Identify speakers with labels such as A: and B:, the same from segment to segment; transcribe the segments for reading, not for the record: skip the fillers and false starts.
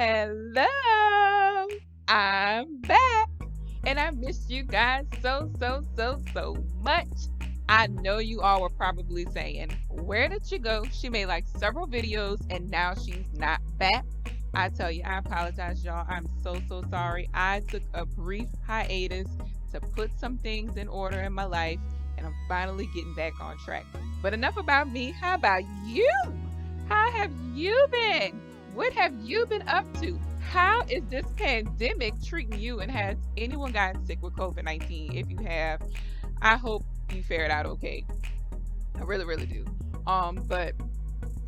A: Hello, I'm back, and I missed you guys so much. I know you all were probably saying, where did she go? She made like several videos and now she's not back. I tell you, I apologize, y'all. I'm so sorry. I took a brief hiatus to put some things in order in my life, and I'm finally getting back on track. But enough about me. How about you? How have you been? What have you been up to? How is this pandemic treating you? And has anyone gotten sick with COVID-19? If you have, I hope you fared out okay. I really do. But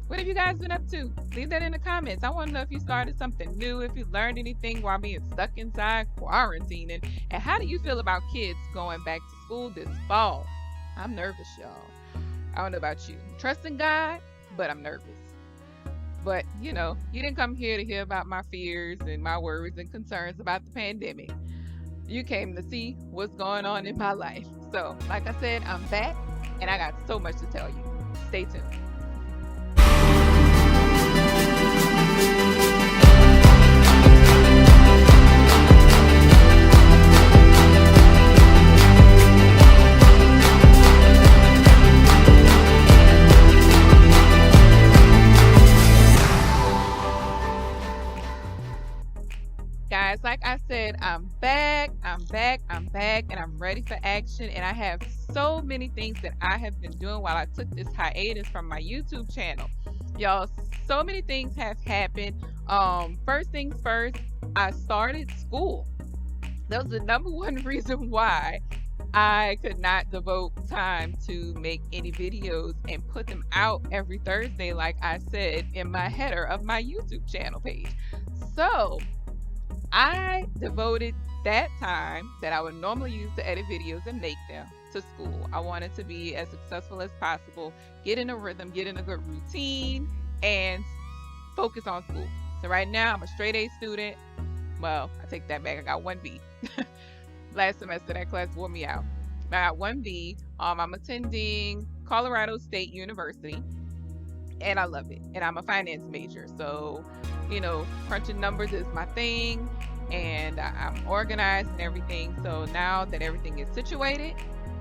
A: what have you guys been up to? Leave that in the comments. I want to know if you started something new, if you learned anything while being stuck inside quarantining, and how do you feel about kids going back to school this fall? I'm nervous, y'all. I don't know about you. I'm trusting God, but I'm nervous. But you know, you didn't come here to hear about my fears and my worries and concerns about the pandemic. You came to see what's going on in my life. So, like I said, I'm back and I got so much to tell you. Stay tuned. Guys, like I said, I'm back, and I'm ready for action. And I have so many things that I have been doing while I took this hiatus from my YouTube channel. Y'all, so many things have happened. First things first, I started school. That was the number one reason why I could not devote time to make any videos and put them out every Thursday, like I said in my header of my YouTube channel page. So I devoted that time that I would normally use to edit videos and make them to school. I wanted to be as successful as possible, get in a rhythm, get in a good routine, and focus on school. So right now I'm a straight A student. Well, I take that back. I got 1B. Last semester that class wore me out. I got 1B. I'm attending Colorado State University, and I love it. And I'm a finance major, so you know, crunching numbers is my thing, and I'm organized and everything. So now that everything is situated,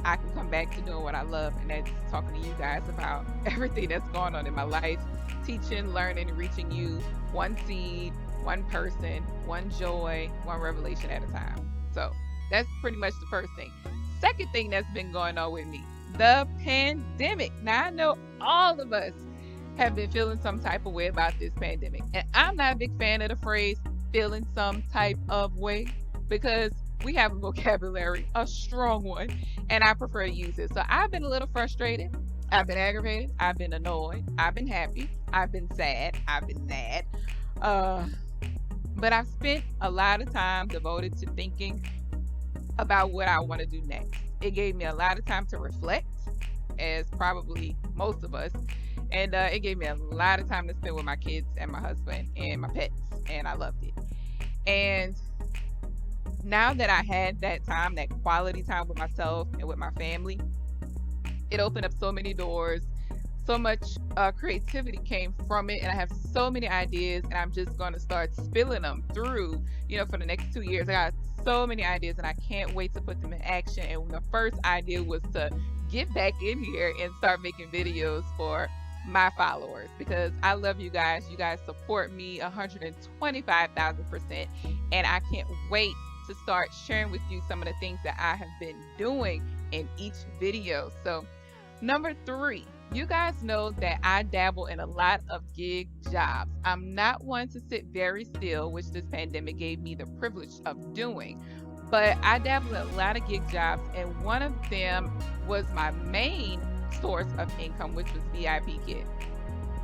A: I can come back to doing what I love, and that's talking to you guys about everything that's going on in my life, teaching, learning, and reaching you one seed, one person, one joy, one revelation at a time. So that's pretty much the first thing. Second thing that's been going on with me, the pandemic. Now I know all of us have been feeling some type of way about this pandemic. And I'm not a big fan of the phrase feeling some type of way, because we have a vocabulary, a strong one, and I prefer to use it. So I've been a little frustrated. I've been aggravated. I've been annoyed. I've been happy. I've been sad. I've been mad. But I've spent a lot of time devoted to thinking about what I want to do next. It gave me a lot of time to reflect, as probably most of us. And it gave me a lot of time to spend with my kids and my husband and my pets, and I loved it. And now that I had that time, that quality time with myself and with my family, it opened up so many doors. So much creativity came from it, and I have so many ideas, and I'm just going to start spilling them through, you know, for the next 2 years. I got so many ideas, and I can't wait to put them in action. And the first idea was to get back in here and start making videos for my followers, because I love you guys. You guys support me 125,000%, and I can't wait to start sharing with you some of the things that I have been doing in each video. So number 3, you guys know that I dabble in a lot of gig jobs. I'm not one to sit very still, which this pandemic gave me the privilege of doing, but I dabble in a lot of gig jobs, and one of them was my main source of income, which was VIPKid.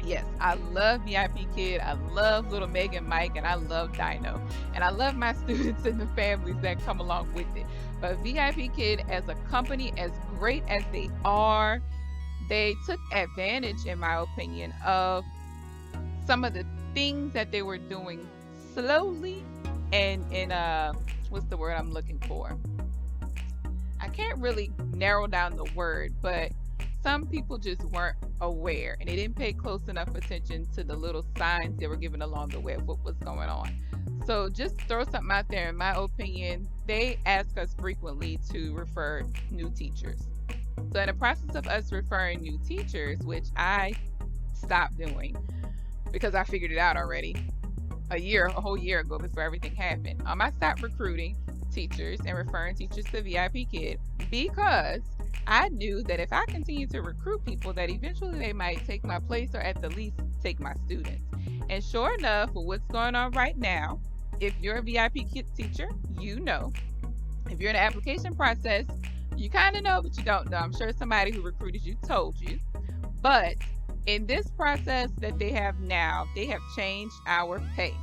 A: Yes, I love VIPKid. I love little Meg and Mike, and I love Dino, and I love my students and the families that come along with it. But VIPKid as a company, as great as they are, they took advantage, in my opinion, of some of the things that they were doing slowly and in what's the word I'm looking for? I can't really narrow down the word, but some people just weren't aware and they didn't pay close enough attention to the little signs they were given along the way of what was going on. So just throw something out there. In my opinion, they ask us frequently to refer new teachers. So in the process of us referring new teachers, which I stopped doing because I figured it out already a whole year ago before everything happened. I stopped recruiting teachers and referring teachers to VIPKid because I knew that if I continued to recruit people, that eventually they might take my place or at the least take my students. And sure enough, with what's going on right now, if you're a VIPKid teacher, you know. If you're in the application process, you kind of know, but you don't know. I'm sure somebody who recruited you told you. But in this process that they have now, they have changed our pay.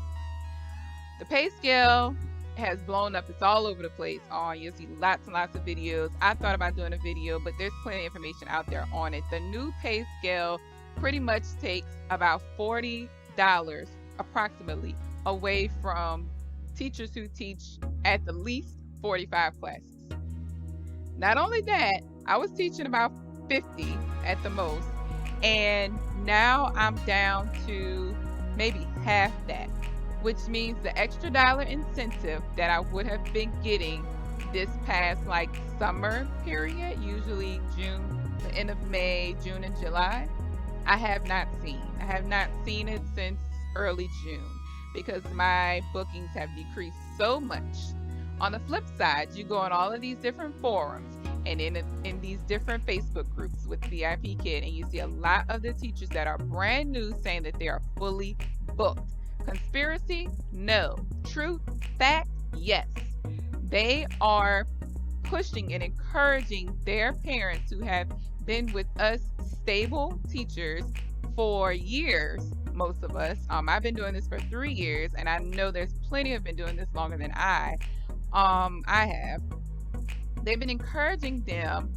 A: The pay scale has blown up. It's all over the place. You'll see lots and lots of videos. I thought about doing a video, but there's plenty of information out there on it. The new pay scale pretty much takes about $40 approximately away from teachers who teach at the least 45 classes. Not only that, I was teaching about 50 at the most, and now I'm down to maybe half that, which means the extra dollar incentive that I would have been getting this past summer period, usually June, the end of May, June and July, I have not seen. I have not seen it since early June because my bookings have decreased so much. On the flip side, you go on all of these different forums and in these different Facebook groups with VIPKid, and you see a lot of the teachers that are brand new saying that they are fully booked. Conspiracy? No. Truth? Fact? Yes. They are pushing and encouraging their parents who have been with us stable teachers for years, most of us. I've been doing this for 3 years, and I know there's plenty who have been doing this longer than I have. They've been encouraging them,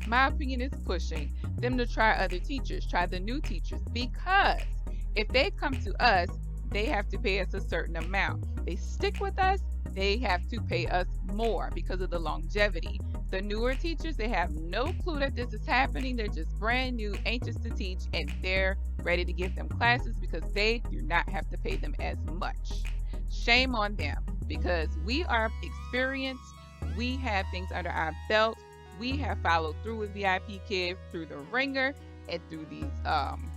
A: my opinion is pushing them to try other teachers, try the new teachers, because if they come to us, they have to pay us a certain amount. They stick with us, they have to pay us more because of the longevity. The newer teachers, they have no clue that this is happening. They're just brand new, anxious to teach, and they're ready to give them classes because they do not have to pay them as much. Shame on them, because we are experienced. We have things under our belt. We have followed through with VIPKid through the ringer and through these,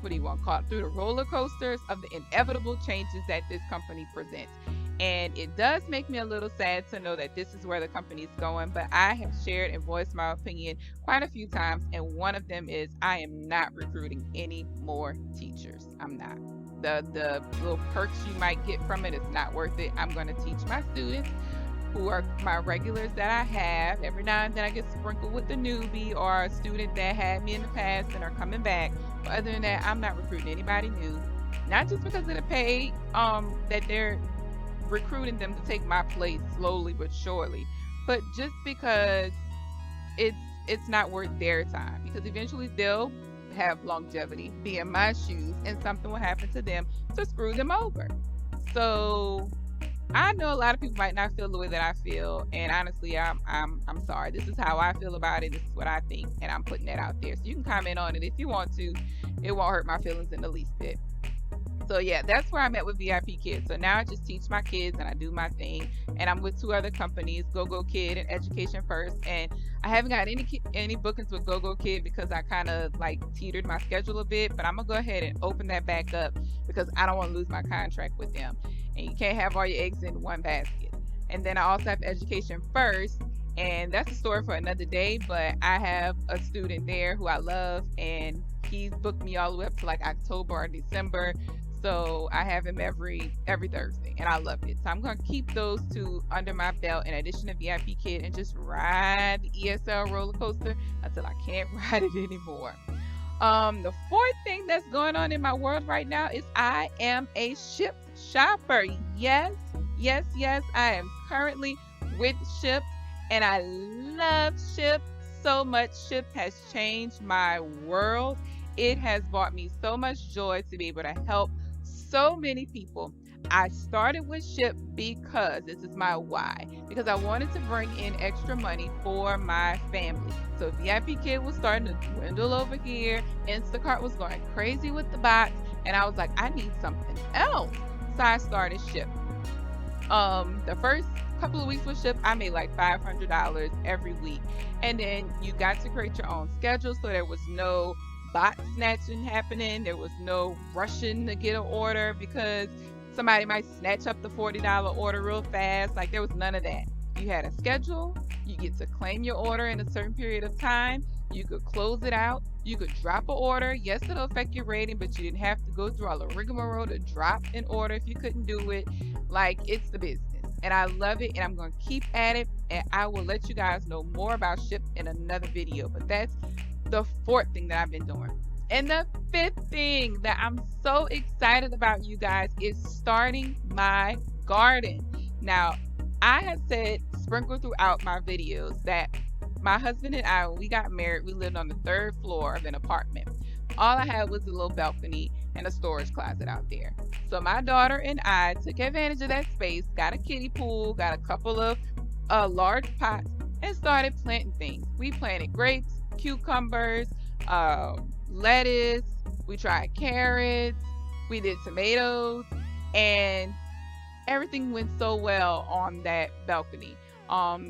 A: through the roller coasters of the inevitable changes that this company presents. And it does make me a little sad to know that this is where the company is going, but I have shared and voiced my opinion quite a few times, and one of them is I am not recruiting any more teachers. I'm not. The little perks you might get from it is not worth it. I'm going to teach my students who are my regulars that I have. Every now and then I get sprinkled with the newbie or a student that had me in the past and are coming back. But other than that, I'm not recruiting anybody new. Not just because of the pay that they're recruiting them to take my place slowly but surely, but just because it's not worth their time, because eventually they'll have longevity, be in my shoes, and something will happen to them to screw them over. So I know a lot of people might not feel the way that I feel, and honestly, I'm sorry. This is how I feel about it. This is what I think, and I'm putting that out there. So you can comment on it if you want to. It won't hurt my feelings in the least bit. So yeah, that's where I'm at with VIPKid. So now I just teach my kids and I do my thing, and I'm with 2 other companies, GoGoKid and Education First. And I haven't got any bookings with GoGoKid because I kind of teetered my schedule a bit, but I'm gonna go ahead and open that back up because I don't want to lose my contract with them. And you can't have all your eggs in one basket. And then I also have Education First, and that's a story for another day, but I have a student there who I love, and he's booked me all the way up to October or December. So I have him every Thursday, and I love it. So I'm going to keep those 2 under my belt in addition to VIPKid and just ride the ESL roller coaster until I can't ride it anymore. The 4th thing that's going on in my world right now is I am a Shipt shopper. Yes, I am currently with Shipt, and I love Shipt so much. Shipt has changed my world. It has brought me so much joy to be able to help so many people. I started with Shipt because this is my why. Because I wanted to bring in extra money for my family. So VIPKid was starting to dwindle over here. Instacart was going crazy with the bots, and I was like, I need something else. So I started Shipt. The first couple of weeks with Shipt, I made like $500 every week. And then you got to create your own schedule, so there was no bot snatching happening. There was no rushing to get an order because somebody might snatch up the $40 order real fast. Like, there was none of that. You had a schedule. You get to claim your order in a certain period of time. You could close it out. You could drop an order. Yes, it'll affect your rating, but you didn't have to go through all the rigmarole to drop an order if you couldn't do it. Like, it's the business. And I love it, and I'm going to keep at it. And I will let you guys know more about Shipt in another video. But that's the fourth thing that I've been doing. And the fifth thing that I'm so excited about, you guys, is starting my garden. Now, I have said, sprinkled throughout my videos, that my husband and I, when we got married, we lived on the 3rd floor of an apartment. All I had was a little balcony and a storage closet out there. So my daughter and I took advantage of that space, got a kiddie pool, got a couple of large pots, and started planting things. We planted grapes, cucumbers, lettuce, we tried carrots, we did tomatoes, and everything went so well on that balcony.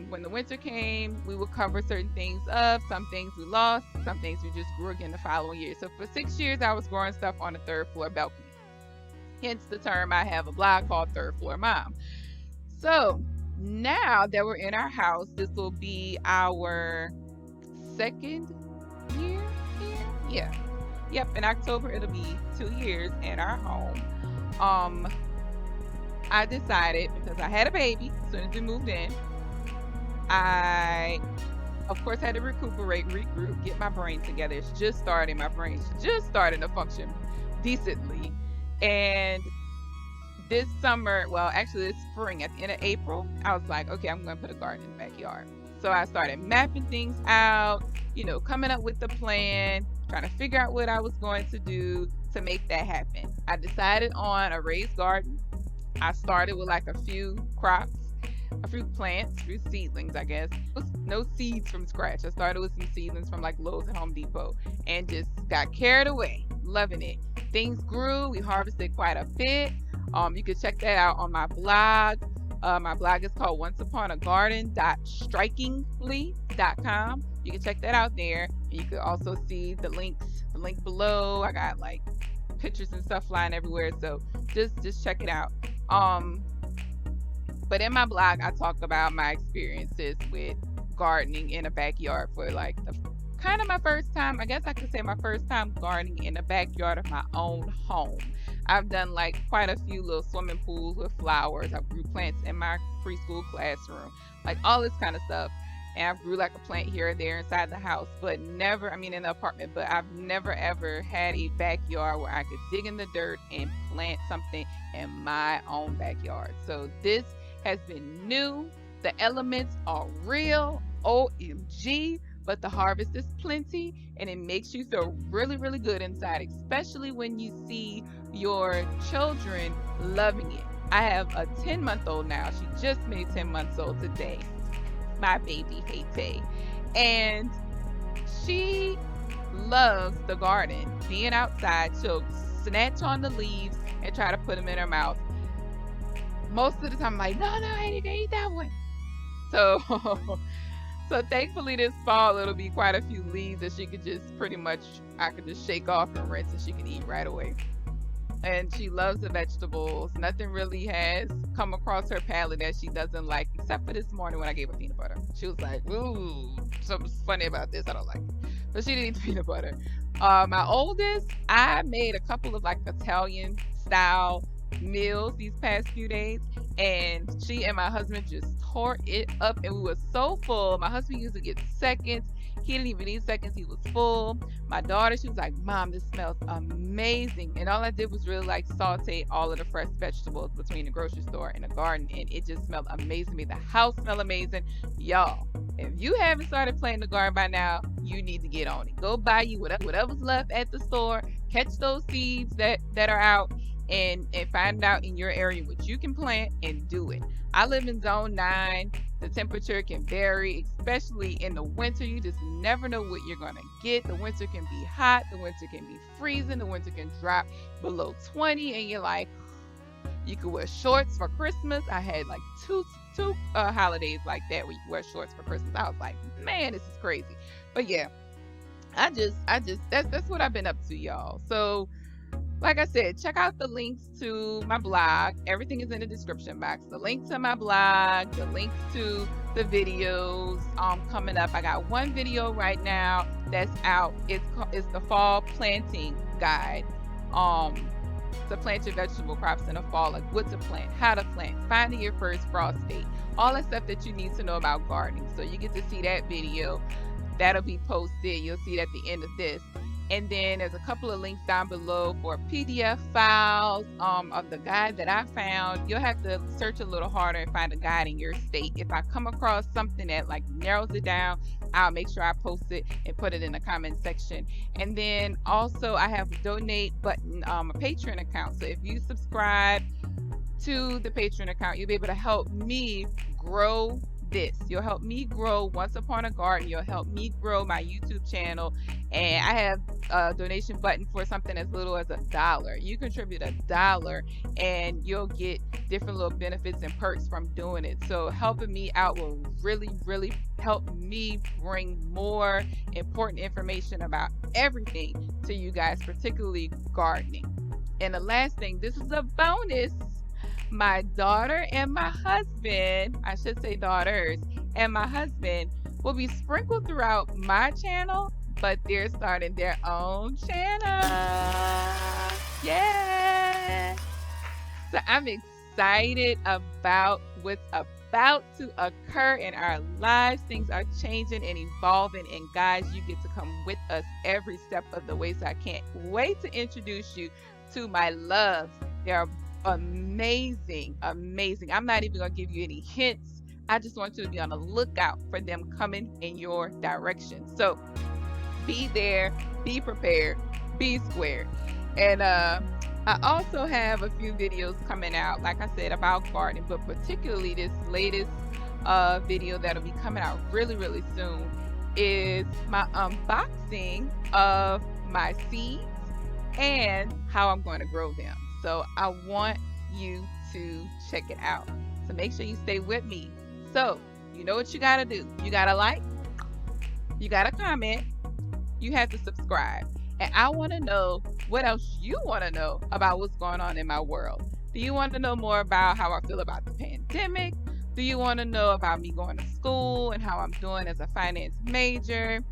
A: When the winter came, we would cover certain things up. Some things we lost, some things we just grew again the following year. So for 6 years, I was growing stuff on the 3rd floor balcony. Hence the term, I have a blog called 3rd Floor Mom. So now that we're in our house, this will be our 2nd year here. Yeah. Yep, in October it'll be 2 years in our home. I decided, because I had a baby as soon as we moved in, I, of course, had to recuperate, regroup, get my brain together. It's just starting. My brain's just starting to function decently. And this summer, well, actually this spring, at the end of April, I was like, okay, I'm going to put a garden in the backyard. So I started mapping things out, coming up with the plan, trying to figure out what I was going to do to make that happen. I decided on a raised garden. I started with like a few crops, a few plants, a few seedlings, I guess. No seeds from scratch. I started with some seedlings from like Lowe's and Home Depot and just got carried away, loving it. Things grew. We harvested quite a bit. You can check that out on my blog. My blog is called onceupon-a-garden.strikingly.com. You can check that out there. And you can also see the link below. I got like pictures and stuff flying everywhere, so just check it out. But in my blog, I talk about my experiences with gardening in a backyard for like kind of my first time. I guess I could say my first time gardening in the backyard of my own home. I've done like quite a few little swimming pools with flowers. I grew plants in my preschool classroom, like all this kind of stuff. And I grew like a plant here or there inside the house, but never, in the apartment, but I've never ever had a backyard where I could dig in the dirt and plant something in my own backyard. So this has been new. The elements are real, OMG, but the harvest is plenty, and it makes you feel really, really good inside, especially when you see your children loving it. I have a 10-month-old now. She just made 10 months old today. My baby, Hey, and she loves the garden. Being outside, she'll snatch on the leaves and try to put them in her mouth. Most of the time, I'm like, no, I didn't eat that one. So thankfully this fall, it'll be quite a few leaves that she could just I could just shake off and rinse and she can eat right away. And she loves the vegetables. Nothing really has come across her palate that she doesn't like, except for this morning when I gave her peanut butter. She was like, ooh, something's funny about this. I don't like it. But she didn't eat the peanut butter. My oldest, I made a couple of like Italian style meals these past few days, and she and my husband just tore it up, and we were so full. My husband usually gets seconds. He didn't even need seconds. He was full. My daughter, she was like, Mom, this smells amazing. And all I did was really like saute all of the fresh vegetables between the grocery store and the garden, and it just smelled amazing to me. The house smelled amazing. Y'all, if you haven't started planting the garden by now, you need to get on it. Go buy you whatever's left at the store, catch those seeds that are out, and find out in your area what you can plant and do it. I live in zone 9. The temperature can vary, especially in the winter. You just never know what you're going to get. The winter can be hot, the winter can be freezing, the winter can drop below 20, and you're like, you could wear shorts for Christmas. I had like two holidays like that where you wear shorts for Christmas. I was like, man, this is crazy. But yeah, that's what I've been up to, y'all. So like I said, check out the links to my blog. Everything is in the description box. The link to my blog, the links to the videos coming up. I got one video right now that's out. It's the fall planting guide. To plant your vegetable crops in the fall, like what to plant, how to plant, finding your first frost date, all that stuff that you need to know about gardening. So you get to see that video. That'll be posted. You'll see it at the end of this. And then there's a couple of links down below for PDF files of the guide that I found. You'll have to search a little harder and find a guide in your state. If I come across something that like narrows it down, I'll make sure I post it and put it in the comment section. And then also I have a donate button, a Patreon account. So if you subscribe to the Patreon account, you'll be able to help me grow this. You'll help me grow Once Upon a Garden. You'll help me grow my YouTube channel. And I have a donation button for something as little as $1. You contribute $1 and you'll get different little benefits and perks from doing it. So helping me out will really, really help me bring more important information about everything to you guys, particularly gardening. And the last thing, this is a bonus. My daughter and my husband, I should say daughters, and my husband will be sprinkled throughout my channel, but they're starting their own channel. Yeah. So I'm excited about what's about to occur in our lives. Things are changing and evolving, and guys, you get to come with us every step of the way. So I can't wait to introduce you to my loves. They're amazing. I'm not even gonna give you any hints. I just want you to be on the lookout for them coming in your direction. So be there, be prepared, be squared. And I also have a few videos coming out, like I said, about gardening, but particularly this latest video that'll be coming out really, really soon is my unboxing of my seeds and how I'm going to grow them. So I want you to check it out. So make sure you stay with me. So you know what you got to do. You got to like, you got to comment, you have to subscribe. And I want to know what else you want to know about what's going on in my world. Do you want to know more about how I feel about the pandemic? Do you want to know about me going to school and how I'm doing as a finance major?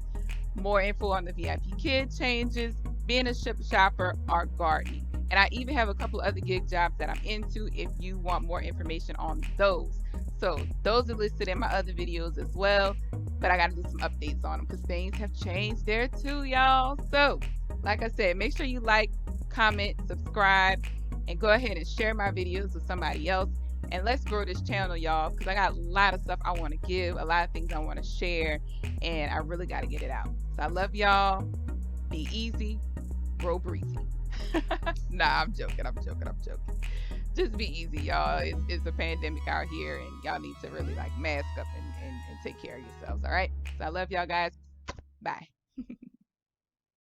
A: More info on the VIPKid changes, being a Shipt shopper, or gardening. And I even have a couple other gig jobs that I'm into if you want more information on those. So those are listed in my other videos as well, but I got to do some updates on them because things have changed there too, y'all. So like I said, make sure you like, comment, subscribe, and go ahead and share my videos with somebody else. And let's grow this channel, y'all, because I got a lot of stuff I want to give, a lot of things I want to share, and I really got to get it out. So I love y'all. Be easy, grow breezy. Nah, I'm joking. Just be easy, y'all. It's a pandemic out here, and y'all need to really like mask up and take care of yourselves, all right? So I love y'all guys. Bye.